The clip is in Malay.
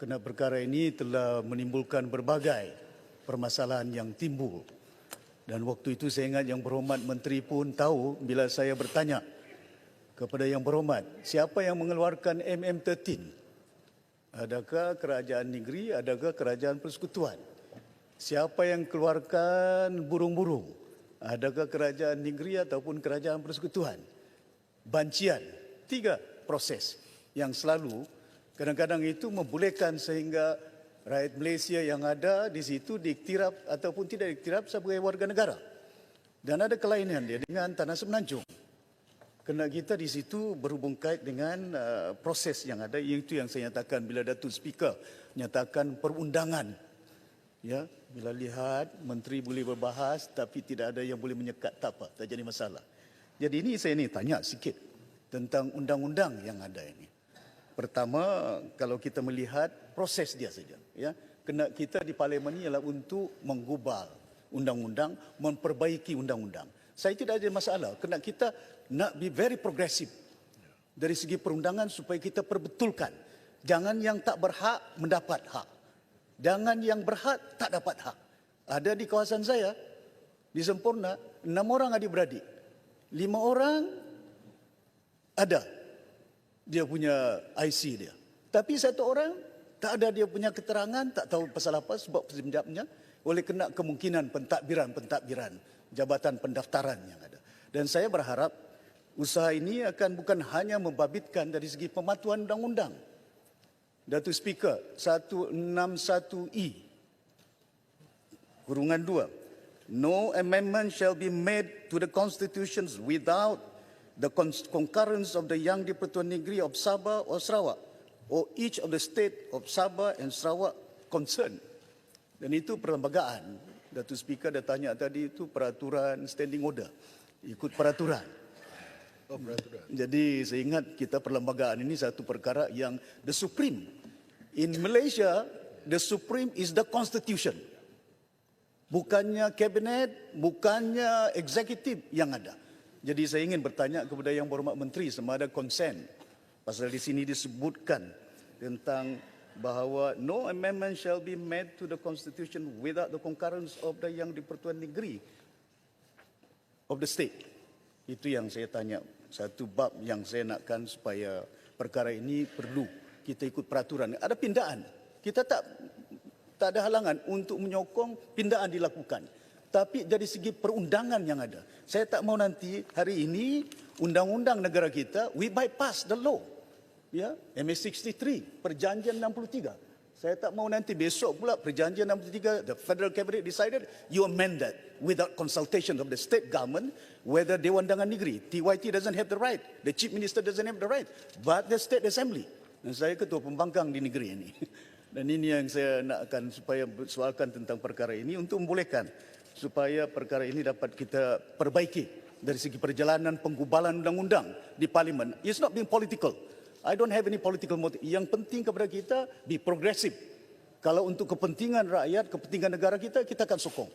Kerana perkara ini telah menimbulkan berbagai permasalahan yang timbul. Dan waktu itu saya ingat Yang Berhormat Menteri pun tahu bila saya bertanya kepada Yang Berhormat, siapa yang mengeluarkan MM13? Adakah kerajaan negeri, adakah kerajaan persekutuan? Siapa yang keluarkan burung-burung? Adakah kerajaan negeri ataupun kerajaan persekutuan? Bancian, 3 proses yang selalu kadang-kadang itu membolehkan sehingga rakyat Malaysia yang ada di situ diiktiraf ataupun tidak diiktiraf sebagai warga negara. Dan ada kelainan dia dengan Tanah Semenanjung. Kerana kita di situ berhubung kait dengan proses yang ada, iaitu yang saya nyatakan bila Datuk Speaker nyatakan perundangan. Ya, bila lihat menteri boleh berbahas tapi tidak ada yang boleh menyekat, tak apa, tak jadi masalah. Jadi ini saya tanya sikit tentang undang-undang yang ada ini. Pertama, kalau kita melihat proses dia saja, ya, kena kita di parlimen ini ialah untuk menggubal undang-undang, memperbaiki undang-undang. Saya tidak ada masalah, kena kita nak be very progressive dari segi perundangan supaya kita perbetulkan. Jangan yang tak berhak mendapat hak. Jangan yang berhak tak dapat hak. Ada di kawasan saya, di Semporna, 6 orang adik-beradik. 5 orang ada dia punya IC dia. Tapi 1 orang tak ada dia punya keterangan, tak tahu pasal apa sebab semenjapnya oleh kena kemungkinan pentadbiran jabatan pendaftaran yang ada. Dan saya berharap usaha ini akan bukan hanya membabitkan dari segi pematuhan undang-undang. Datuk Speaker, 161E kurungan 2. No amendment shall be made to the constitutions without the concurrence of the Yang di-Pertuan Negeri of Sabah or Sarawak or each of the state of Sabah and Sarawak concerned. Dan itu perlembagaan. Datuk Speaker dah tanya tadi, itu peraturan standing order. Ikut peraturan. Oh, peraturan. Jadi saya ingat kita perlembagaan ini satu perkara yang the supreme. In Malaysia, the supreme is the constitution. Bukannya kabinet, bukannya eksekutif yang ada. Jadi saya ingin bertanya kepada Yang Berhormat Menteri sama ada konsen. Pasal di sini disebutkan tentang bahawa no amendment shall be made to the constitution without the concurrence of the Yang di-Pertuan Negeri of the state. Itu yang saya tanya. Satu bab yang saya nakkan supaya perkara ini perlu kita ikut peraturan. Ada pindaan. Kita tak ada halangan untuk menyokong pindaan dilakukan. Tapi dari segi perundangan yang ada. Saya tak mau nanti hari ini undang-undang negara kita, we bypass the law. Ya, MS63, Perjanjian 63. Saya tak mau nanti besok pula Perjanjian 63, the Federal Cabinet decided, you amend that without consultation of the state government, whether Dewan Undangan Negeri, TYT doesn't have the right, the Chief Minister doesn't have the right, but the State Assembly. Dan saya ketua pembangkang di negeri ini. Dan ini yang saya nakkan supaya soalkan tentang perkara ini untuk membolehkan supaya perkara ini dapat kita perbaiki dari segi perjalanan penggubalan undang-undang di parlimen. It's not being political. I don't have any political motive. Yang penting kepada kita be progressive. Kalau untuk kepentingan rakyat, kepentingan negara kita, kita akan sokong.